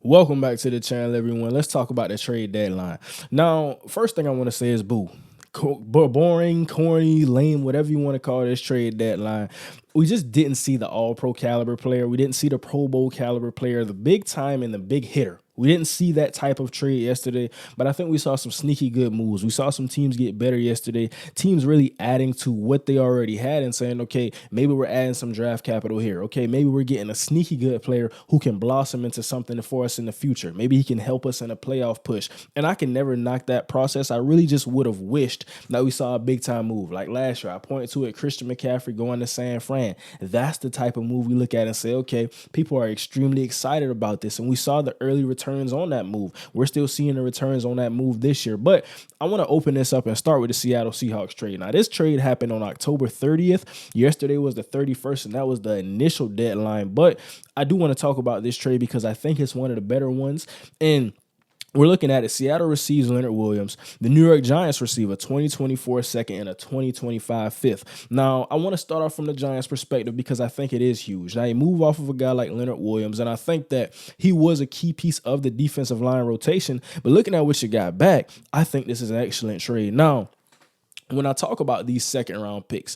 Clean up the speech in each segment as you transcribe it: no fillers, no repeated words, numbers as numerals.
Welcome back to the channel, everyone. Let's talk about the trade deadline. Now, first thing I want to say is boo. Boring, corny, lame, whatever you want to call this trade deadline. We just didn't see the all pro caliber player. We didn't see the Pro Bowl caliber player, the big time and the big hitter. We didn't see that type of trade yesterday, but I think we saw some sneaky good moves. We saw some teams get better yesterday, teams really adding to what they already had and saying, okay, maybe we're adding some draft capital here. Okay, maybe we're getting a sneaky good player who can blossom into something for us in the future. Maybe he can help us in a playoff push. And I can never knock that process. I really just would have wished that we saw a big time move. Like last year, I pointed to it, Christian McCaffrey going to San Fran. That's the type of move we look at and say, okay, people are extremely excited about this. And we saw the early returns on that move. We're still seeing the returns on that move this year. But I want to open this up and start with the Seattle Seahawks trade. Now, this trade happened on October 30th. Yesterday was the 31st, and that was the initial deadline. But I do want to talk about this trade because I think it's one of the better ones. And we're looking at it. Seattle receives Leonard Williams. The New York Giants receive a 2024 second and a 2025 fifth. Now, I want to start off from the Giants' perspective because I think it is huge. Now, you move off of a guy like Leonard Williams, and I think that he was a key piece of the defensive line rotation. But looking at what you got back, I think this is an excellent trade. Now, when I talk about these second round picks,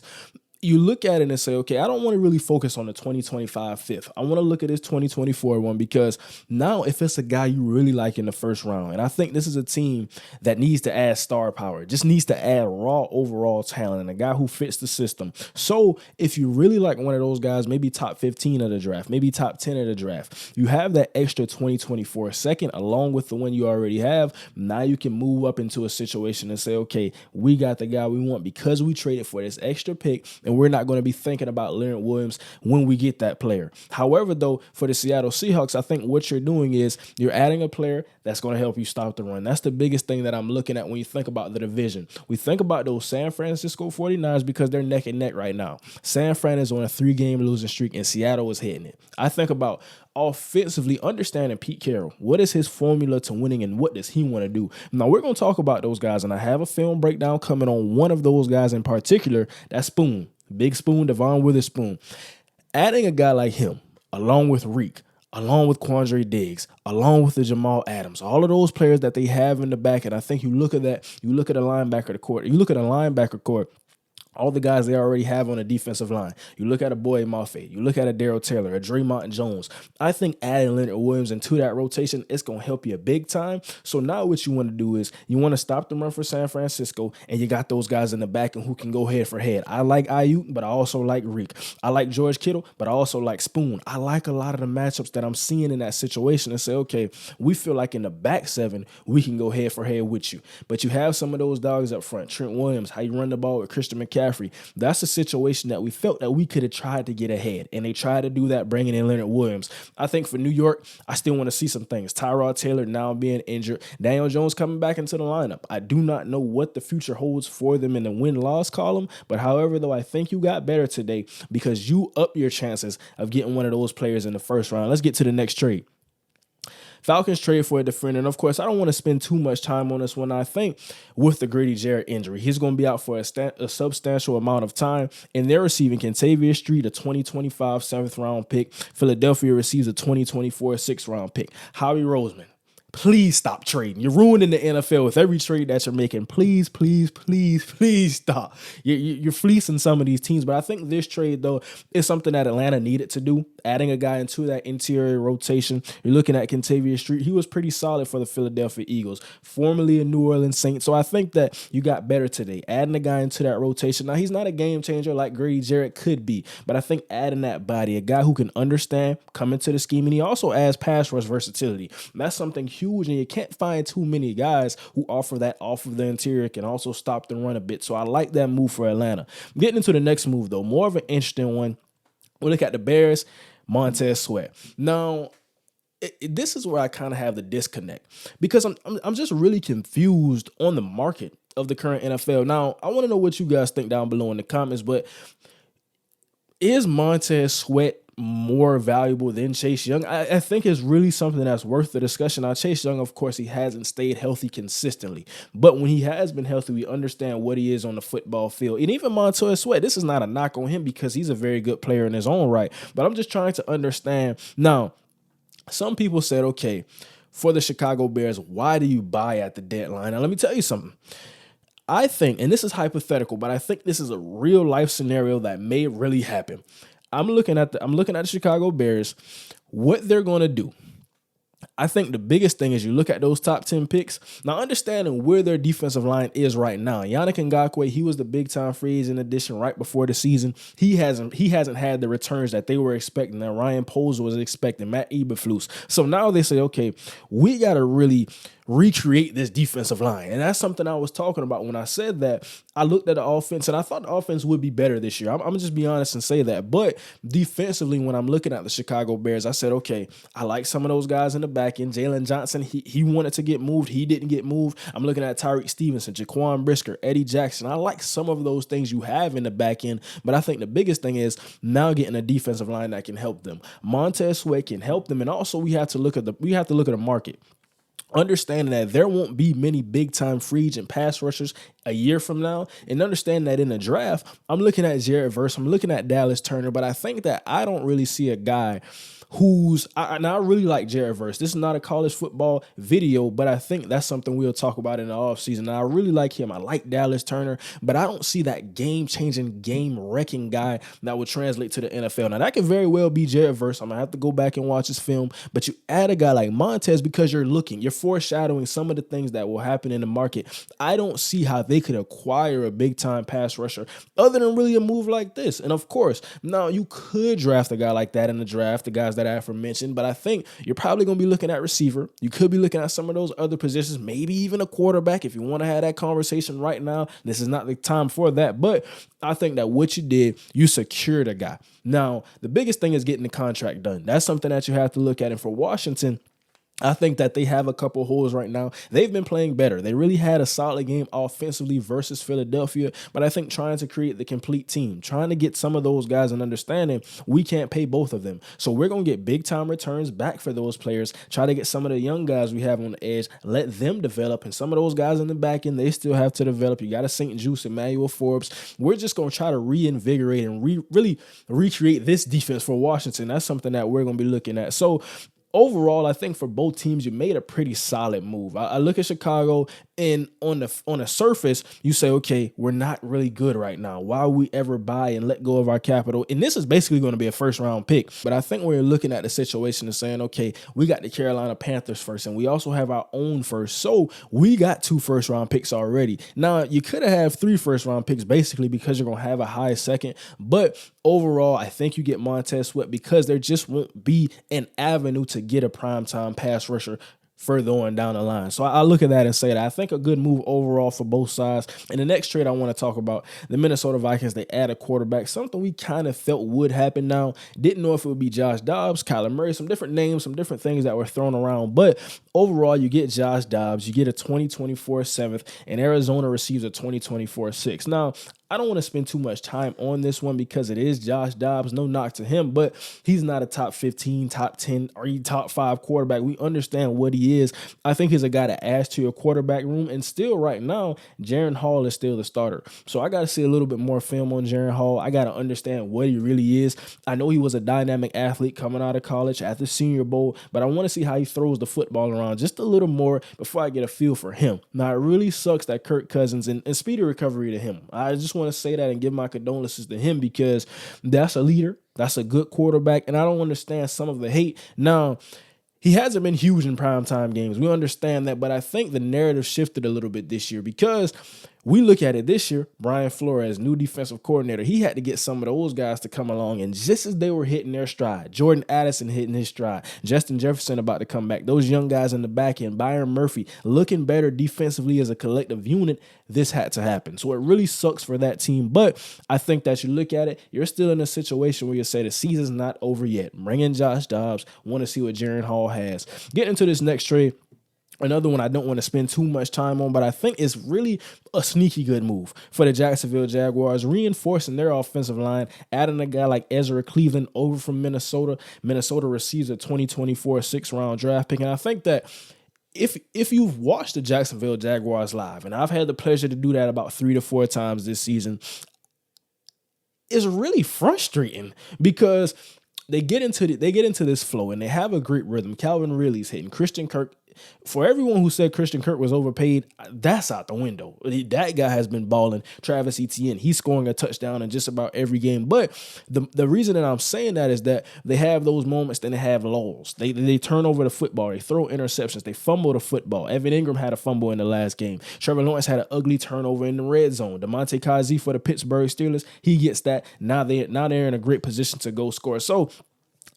you look at it and say, okay, I don't want to really focus on the 2025 fifth. I want to look at this 2024 one because now if it's a guy you really like in the first round, and I think this is a team that needs to add star power, just needs to add raw overall talent and a guy who fits the system. So if you really like one of those guys, maybe top 15 of the draft, maybe top 10 of the draft, you have that extra 2024 second along with the one you already have. Now you can move up into a situation and say, okay, we got the guy we want because we traded for this extra pick. And we're not going to be thinking about Leonard Williams when we get that player. However, though, for the Seattle Seahawks, I think what you're doing is you're adding a player that's going to help you stop the run. That's the biggest thing that I'm looking at when you think about the division. We think about those San Francisco 49ers because they're neck and neck right now. San Fran is on a 3-game losing streak and Seattle is hitting it. I think about offensively understanding Pete Carroll. What is his formula to winning and what does he want to do? Now, we're going to talk about those guys, and I have a film breakdown coming on one of those guys in particular. That's Spoon. Big Spoon, Devon Witherspoon. Adding a guy like him, along with Reek, along with Quandre Diggs, along with the Jamal Adams, all of those players that they have in the back, and I think you look at that, you look at a linebacker court, you look at a linebacker court, all the guys they already have on the defensive line. You look at a Boye Mafe. You look at a Daryl Taylor, a Draymond Jones. I think adding Leonard Williams into that rotation, it's going to help you big time. So now what you want to do is you want to stop the run for San Francisco, and you got those guys in the back and who can go head for head. I like Ayuk, but I also like Reek. I like George Kittle, but I also like Spoon. I like a lot of the matchups that I'm seeing in that situation and say, okay, we feel like in the back seven, we can go head for head with you. But you have some of those dogs up front. Trent Williams, how you run the ball with Christian McCaffrey. That's a situation that we felt that we could have tried to get ahead, and they tried to do that, bringing in Leonard Williams. I think for New York, I still want to see some things. Tyrod Taylor now being injured, Daniel Jones coming back into the lineup. I do not know what the future holds for them in the win-loss column, but however, though, I think you got better today because you up your chances of getting one of those players in the first round. Let's get to the next trade. Falcons trade for a defender. And of course, I don't want to spend too much time on this one. I think with the Grady Jarrett injury, he's going to be out for a substantial amount of time. And they're receiving Kentavious Street, a 2025 7th-round pick. Philadelphia receives a 2024 6th-round pick. Howie Roseman, please stop trading. You're ruining the NFL with every trade that you're making. Please, please, please, please stop. You're fleecing some of these teams. But I think this trade, though, is something that Atlanta needed to do. Adding a guy into that interior rotation. You're looking at Kentavious Street. He was pretty solid for the Philadelphia Eagles, formerly a New Orleans Saint. So I think that you got better today. Adding a guy into that rotation. Now, he's not a game changer like Grady Jarrett could be, but I think adding that body, a guy who can understand, come into the scheme, and he also adds pass rush versatility. That's something huge, and you can't find too many guys who offer that off of the interior, can also stop the run a bit. So I like that move for Atlanta. Getting into the next move, though, more of an interesting one. We look at the Bears, Montez Sweat. Now, this is where I kind of have the disconnect because I'm just really confused on the market of the current NFL. Now, I want to know what you guys think down below in the comments, but is Montez Sweat more valuable than Chase Young? I think it's really something that's worth the discussion. Now, Chase Young, of course, he hasn't stayed healthy consistently, but when he has been healthy, we understand what he is on the football field. And even Montez Sweat, this is not a knock on him because he's a very good player in his own right, but I'm just trying to understand now. Some people said, okay, for the Chicago Bears, why do you buy at the deadline? Now, let me tell you something. I think, and this is hypothetical, but I think this is a real life scenario that may really happen. I'm looking at the Chicago Bears, what they're going to do. I think the biggest thing is you look at those top 10 picks. Now, understanding where their defensive line is right now. Yannick Ngakoue, he was the big time free agent addition right before the season. He hasn't had the returns that they were expecting, that Ryan Poles was expecting, Matt Eberflus. So now they say, okay, we got to really recreate this defensive line. And that's something I was talking about when I said that. I looked at the offense and I thought the offense would be better this year. I'm going to just be honest and say that. But defensively, when I'm looking at the Chicago Bears, I said, okay, I like some of those guys in the back end. Jalen Johnson, he wanted to get moved. He didn't get moved. I'm looking at Tyreek Stevenson, Jaquan Brisker, Eddie Jackson. I like some of those things you have in the back end. But I think the biggest thing is now getting a defensive line that can help them. Montez Sweat can help them. And also we have to look at the market. Understanding that there won't be many big-time free agent pass rushers a year from now, and understand that in the draft, I'm looking at Jared Verse, I'm looking at Dallas Turner, but I think that I don't really see a guy now I really like Jared Verse. This is not a college football video, but I think that's something we'll talk about in the offseason. Now, I really like him. I like Dallas Turner, but I don't see that game-changing, game-wrecking guy that would translate to the NFL. Now, that could very well be Jared Verse. I'm going to have to go back and watch his film, but you add a guy like Montez because you're foreshadowing some of the things that will happen in the market. I don't see how they could acquire a big-time pass rusher other than really a move like this. And of course, now you could draft a guy like that in the draft, the guys that I aforementioned, but I think you're probably going to be looking at receiver. You could be looking at some of those other positions, maybe even a quarterback. If you want to have that conversation right now, this is not the time for that. But I think that what you did, you secured a guy. Now, the biggest thing is getting the contract done. That's something that you have to look at. And for Washington, I think that they have a couple holes right now. They've been playing better. They really had a solid game offensively versus Philadelphia, but I think trying to create the complete team, trying to get some of those guys and understanding we can't pay both of them. So we're going to get big time returns back for those players, try to get some of the young guys we have on the edge, let them develop, and some of those guys in the back end, they still have to develop. You got a St. Juice, Emmanuel Forbes. We're just going to try to reinvigorate and really recreate this defense for Washington. That's something that we're going to be looking at. So overall, I think for both teams, you made a pretty solid move. I look at Chicago, and on the surface, you say, okay, we're not really good right now. Why would we ever buy and let go of our capital? And this is basically going to be a first-round pick. But I think we're looking at the situation and saying, okay, we got the Carolina Panthers first, and we also have our own first. So we got 2 first-round picks already. Now, you could have 3 first-round picks basically because you're going to have a high second. But overall, I think you get Montez Sweat because there just won't be an avenue to get a primetime pass rusher further on down the line. So I look at that and say that I think a good move overall for both sides. And the next trade I want to talk about, the Minnesota Vikings, they add a quarterback, something we kind of felt would happen now. Didn't know if it would be Josh Dobbs, Kyler Murray, some different names, some different things that were thrown around. But overall, you get Josh Dobbs, you get a 2024 7th, and Arizona receives a 2024 6th. Now, I don't want to spend too much time on this one because it is Josh Dobbs. No knock to him, but he's not a top 15, top 10, or even top 5 quarterback. We understand what he is. I think he's a guy to add to your quarterback room. And still right now, Jaren Hall is still the starter. So I got to see a little bit more film on Jaren Hall. I got to understand what he really is. I know he was a dynamic athlete coming out of college at the Senior Bowl, but I want to see how he throws the football around just a little more before I get a feel for him. Now, it really sucks that Kirk Cousins, and speedy recovery to him. I just want to say that and give my condolences to him because that's a leader. That's a good quarterback. And I don't understand some of the hate. Now, he hasn't been huge in primetime games. We understand that. But I think the narrative shifted a little bit this year because we look at it this year, Brian Flores, new defensive coordinator, he had to get some of those guys to come along. And just as they were hitting their stride, Jordan Addison hitting his stride, Justin Jefferson about to come back, those young guys in the back end, Byron Murphy looking better defensively as a collective unit, this had to happen. So it really sucks for that team. But I think that you look at it, you're still in a situation where you say the season's not over yet. Bring in Josh Dobbs, want to see what Jaren Hall has. Get into this next trade. Another one I don't want to spend too much time on, but I think it's really a sneaky good move for the Jacksonville Jaguars, reinforcing their offensive line, adding a guy like Ezra Cleveland over from Minnesota. Minnesota receives a 2024 6th-round draft pick, and I think that if you've watched the Jacksonville Jaguars live, and I've had the pleasure to do that about 3 to 4 times this season, it's really frustrating because they get into this flow and they have a great rhythm. Calvin Ridley's hitting. Christian Kirk, for everyone who said Christian Kirk was overpaid, that's out the window. That guy has been balling. Travis Etienne, he's scoring a touchdown in just about every game. But the reason that I'm saying that is that they have those moments, then they have lulls. They turn over the football. They throw interceptions. They fumble the football. Evan Ingram had a fumble in the last game. Trevor Lawrence had an ugly turnover in the red zone. DeMonte Kazi for the Pittsburgh Steelers, he gets that. Now they're in a great position to go score. So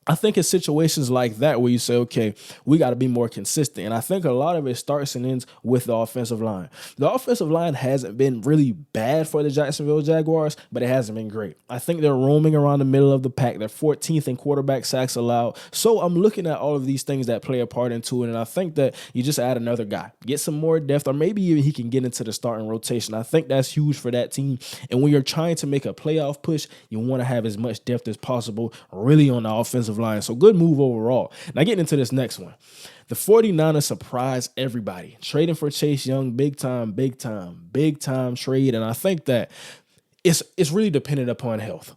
I think it's situations like that where you say, okay, we got to be more consistent. And I think a lot of it starts and ends with the offensive line. The offensive line hasn't been really bad for the Jacksonville Jaguars, but it hasn't been great. I think they're roaming around the middle of the pack. They're 14th in quarterback sacks allowed. So I'm looking at all of these things that play a part into it. And I think that you just add another guy, get some more depth, or maybe even he can get into the starting rotation. I think that's huge for that team. And when you're trying to make a playoff push, you want to have as much depth as possible really on the offensive line. So good move overall. Now getting into this next one. The 49ers surprised everybody. Trading for Chase Young, big time trade. And I think that it's really dependent upon health.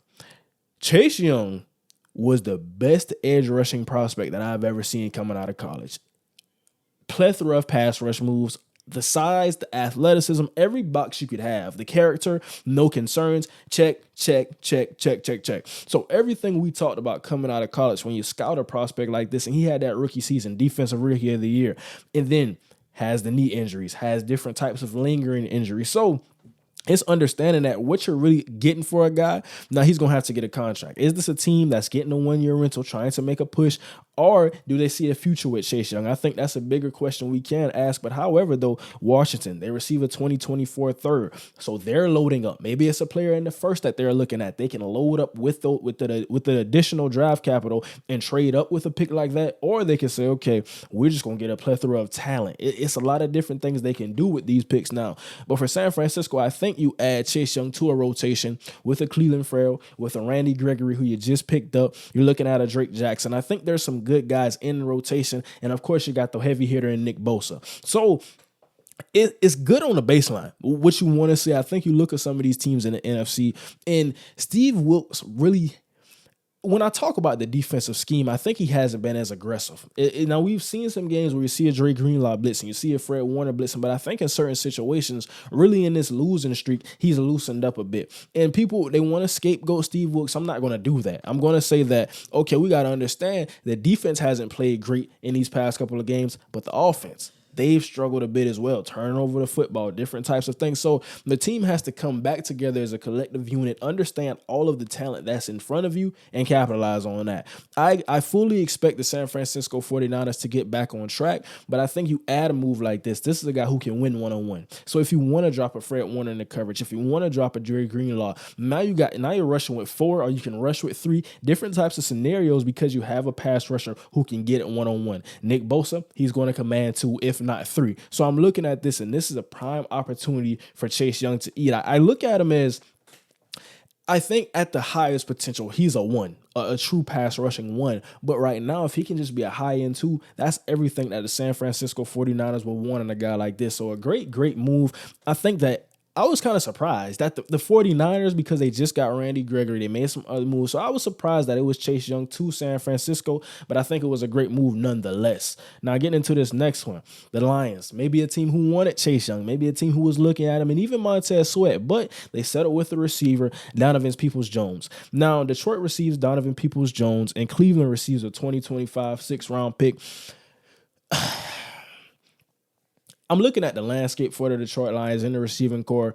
Chase Young was the best edge rushing prospect that I've ever seen coming out of college. Plethora of pass rush moves, the size, the athleticism, every box you could have, the character, no concerns, check. So everything we talked about coming out of college, when you scout a prospect like this, and he had that rookie season, defensive rookie of the year, and then has the knee injuries, has different types of lingering injuries. So it's understanding that what you're really getting for a guy, now he's going to have to get a contract. Is this a team that's getting a one-year rental, trying to make a push, or do they see a future with Chase Young? I think that's a bigger question we can ask. But however, though, Washington, they receive a 2024 third. So they're loading up. Maybe it's a player in the first that they're looking at. They can load up with the additional draft capital and trade up with a pick like that. Or they can say, okay, we're just going to get a plethora of talent. It's a lot of different things they can do with these picks now. But for San Francisco, I think you add Chase Young to a rotation with a Cleveland Farrell, with a Randy Gregory who you just picked up. You're looking at a Drake Jackson. I think there's some good guys in the rotation. And of course, you got the heavy hitter in Nick Bosa. So it's good on the baseline. What you want to see, I think you look at some of these teams in the NFC, and Steve Wilks really, when I talk about the defensive scheme, I think he hasn't been as aggressive. Now, we've seen some games where you see a Dre Greenlaw blitzing, you see a Fred Warner blitzing, but I think in certain situations, really in this losing streak, he's loosened up a bit. And people, they want to scapegoat Steve Wilks. I'm not going to do that. I'm going to say that, okay, we got to understand the defense hasn't played great in these past couple of games, but the offense, they've struggled a bit as well, turning over the football, different types of things. So the team has to come back together as a collective unit, understand all of the talent that's in front of you, and capitalize on that. I fully expect the San Francisco 49ers to get back on track, but I think you add a move like this. This is a guy who can win one-on-one. So if you want to drop a Fred Warner in the coverage, if you want to drop a Jerry Greenlaw, now you're rushing with 4, or you can rush with 3 different types of scenarios because you have a pass rusher who can get it one-on-one. Nick Bosa, he's going to command 2, if not 3. So I'm looking at this, and this is a prime opportunity for Chase Young to eat. I look at him as, I think at the highest potential, he's a 1, a true pass rushing 1. But right now, if he can just be a high end 2, that's everything that the San Francisco 49ers will want in a guy like this. So a great move. I think that I was kind of surprised that the 49ers, because they just got Randy Gregory, they made some other moves. So I was surprised that it was Chase Young to San Francisco, but I think it was a great move nonetheless. Now getting into this next one, the Lions, maybe a team who wanted Chase Young, maybe a team who was looking at him, and even Montez Sweat, but they settled with the receiver, Donovan Peoples-Jones. Now Detroit receives Donovan Peoples-Jones, and Cleveland receives a 2025 6th-round pick. I'm looking at the landscape for the Detroit Lions in the receiving core,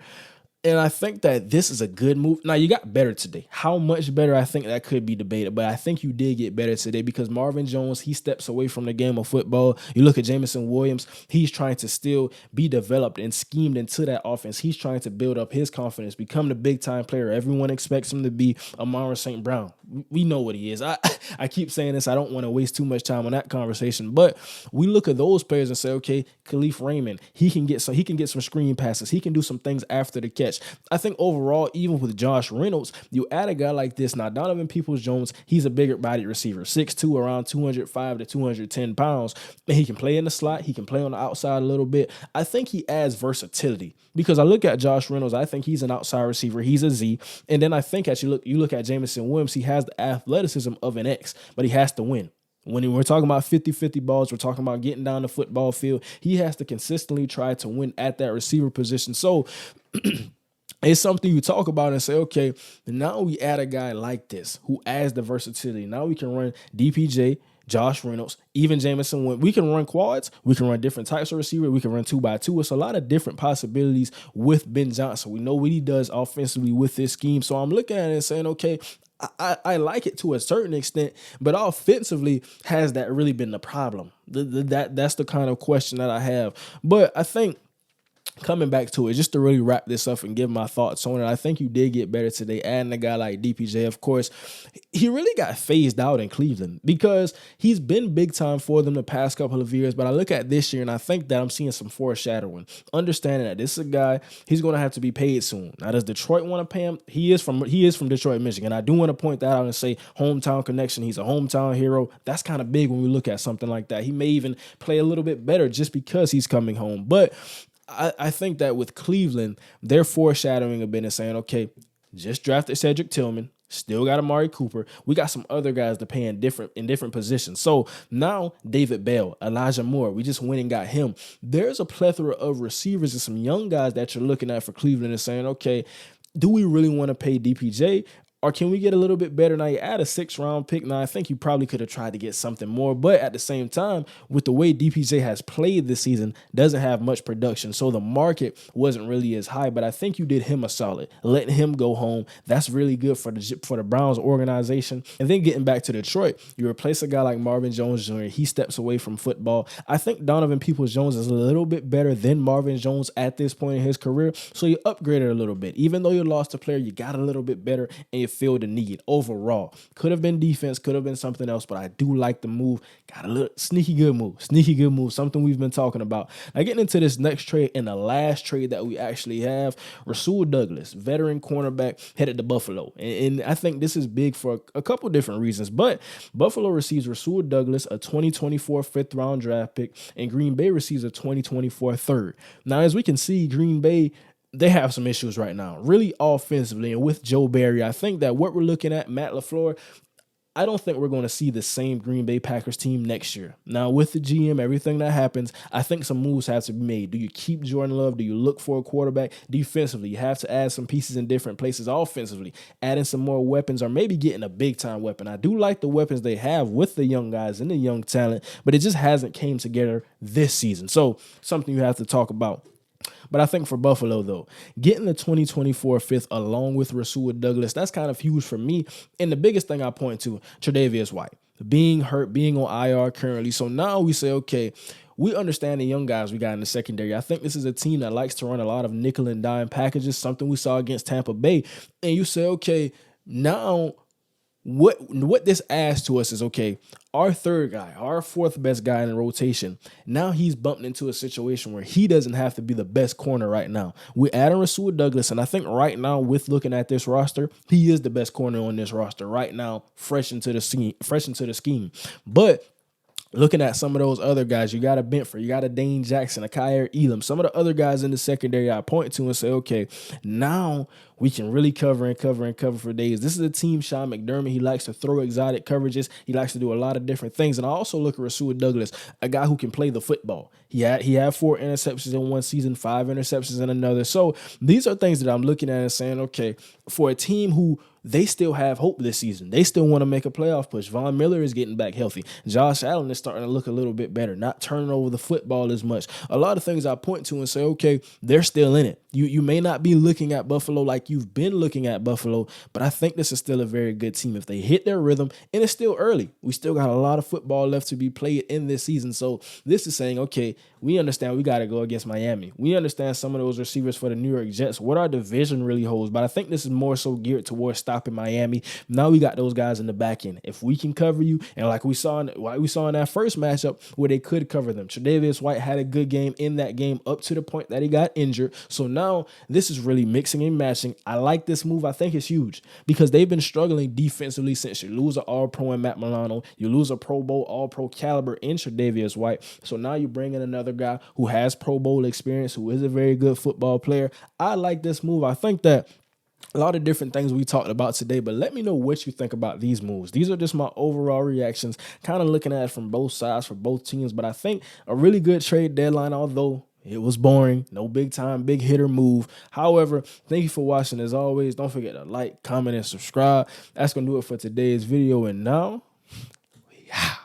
and I think that this is a good move. Now, you got better today. How much better, I think that could be debated, but I think you did get better today because Marvin Jones, he steps away from the game of football. You look at Jameson Williams, he's trying to still be developed and schemed into that offense. He's trying to build up his confidence, become the big-time player everyone expects him to be. Amon St. Brown, we know what he is. I keep saying this. I don't want to waste too much time on that conversation, but we look at those players and say, okay, Khalif Raymond, he can get some screen passes. He can do some things after the catch. stretch. I think overall, even with Josh Reynolds, you add a guy like this. Now, Donovan Peoples-Jones, he's a bigger body receiver, 6'2", around 205 to 210 pounds. And he can play in the slot. He can play on the outside a little bit. I think he adds versatility because I look at Josh Reynolds, I think he's an outside receiver. He's a Z. And then I think as you look at Jameson Williams, he has the athleticism of an X, but he has to win. When we're talking about 50-50 balls, we're talking about getting down the football field. He has to consistently try to win at that receiver position. So it's something you talk about and say, okay, now we add a guy like this who adds the versatility. Now we can run DPJ, Josh Reynolds, even Jameson. When we can run quads, we can run different types of receiver. We can run 2x2. It's a lot of different possibilities with Ben Johnson. We know what he does offensively with this scheme. So I'm looking at it and saying, okay, I like it to a certain extent, but offensively, has that really been the problem? That's the kind of question that I have. But I think coming back to it, just to really wrap this up and give my thoughts on it, I think you did get better today. Adding a guy like DPJ, of course, he really got phased out in Cleveland because he's been big time for them the past couple of years. But I look at this year and I think that I'm seeing some foreshadowing, understanding that this is a guy, he's going to have to be paid soon. Now, does Detroit want to pay him? He is from Detroit, Michigan. I do want to point that out and say hometown connection. He's a hometown hero. That's kind of big when we look at something like that. He may even play a little bit better just because he's coming home. But I think that with Cleveland, they're foreshadowing a bit and saying, okay, just drafted Cedric Tillman, still got Amari Cooper. We got some other guys to pay in different positions. So now David Bell, Elijah Moore, we just went and got him. There's a plethora of receivers and some young guys that you're looking at for Cleveland and saying, okay, do we really want to pay DPJ? Or can we get a little bit better? Now, you add a 6th-round pick. Now, I think you probably could have tried to get something more. But at the same time, with the way DPJ has played this season, doesn't have much production. So the market wasn't really as high. But I think you did him a solid, letting him go home. That's really good for the Browns organization. And then getting back to Detroit, you replace a guy like Marvin Jones Jr. He steps away from football. I think Donovan Peoples-Jones is a little bit better than Marvin Jones at this point in his career. So you upgraded a little bit. Even though you lost a player, you got a little bit better and you feel the need overall. Could have been defense, could have been something else, but I do like the move. Got a little sneaky good move, something we've been talking about. Now getting into this next trade and the last trade that we actually have, Rasul Douglas, veteran cornerback, headed to Buffalo. And I think this is big for a couple different reasons, but Buffalo receives Rasul Douglas, a 2024 5th-round draft pick, and Green Bay receives a 2024 3rd. Now, as we can see, Green Bay, they have some issues right now, really offensively. And with Joe Barry, I think that what we're looking at, Matt LaFleur, I don't think we're going to see the same Green Bay Packers team next year. Now, with the GM, everything that happens, I think some moves have to be made. Do you keep Jordan Love? Do you look for a quarterback? Defensively, you have to add some pieces in different places. Offensively, adding some more weapons or maybe getting a big-time weapon. I do like the weapons they have with the young guys and the young talent, but it just hasn't came together this season. So, something you have to talk about. But I think for Buffalo, though, getting the 2024 5th along with Rasul Douglas, that's kind of huge for me. And the biggest thing I point to, Tre'Davious White, being hurt, being on IR currently. So now we say, okay, we understand the young guys we got in the secondary. I think this is a team that likes to run a lot of nickel and dime packages, something we saw against Tampa Bay. And you say, okay, now what this adds to us is, okay, our 3rd guy, our 4th best guy in the rotation, now he's bumped into a situation where he doesn't have to be the best corner right now. We're adding Rasul Douglas, and I think right now with looking at this roster, he is the best corner on this roster right now, fresh into the scheme. But looking at some of those other guys, you got a Benford, you got a Dane Jackson, a Kyer Elam, some of the other guys in the secondary I point to and say, okay, now we can really cover for days. This is a team, Sean McDermott, he likes to throw exotic coverages. He likes to do a lot of different things. And I also look at Rasul Douglas, a guy who can play the football. He had 4 interceptions in one season, 5 interceptions in another. So these are things that I'm looking at and saying, okay, for a team who they still have hope this season. They still want to make a playoff push. Von Miller is getting back healthy. Josh Allen is starting to look a little bit better, not turning over the football as much. A lot of things I point to and say, okay, they're still in it. You may not be looking at Buffalo like you've been looking at Buffalo, but I think this is still a very good team if they hit their rhythm, and it's still early. We still got a lot of football left to be played in this season. So this is saying, okay, we understand we got to go against Miami. We understand some of those receivers for the New York Jets, what our division really holds, but I think this is more so geared towards stopping Miami. Now we got those guys in the back end. If we can cover you, and like we saw in that first matchup where they could cover them, Tre'Davious White had a good game in that game up to the point that he got injured. So now now this is really mixing and matching. I like this move. I think it's huge because they've been struggling defensively since you lose an All-Pro in Matt Milano, you lose a Pro Bowl, All-Pro caliber in Tre'Davious White. So now you bring in another guy who has Pro Bowl experience, who is a very good football player. I like this move. I think that a lot of different things we talked about today, but let me know what you think about these moves. These are just my overall reactions, kind of looking at it from both sides for both teams. But I think a really good trade deadline, although it was boring, no big time, big hitter move. However, thank you for watching. As always, don't forget to like, comment, and subscribe. That's going to do it for today's video. And now, we out.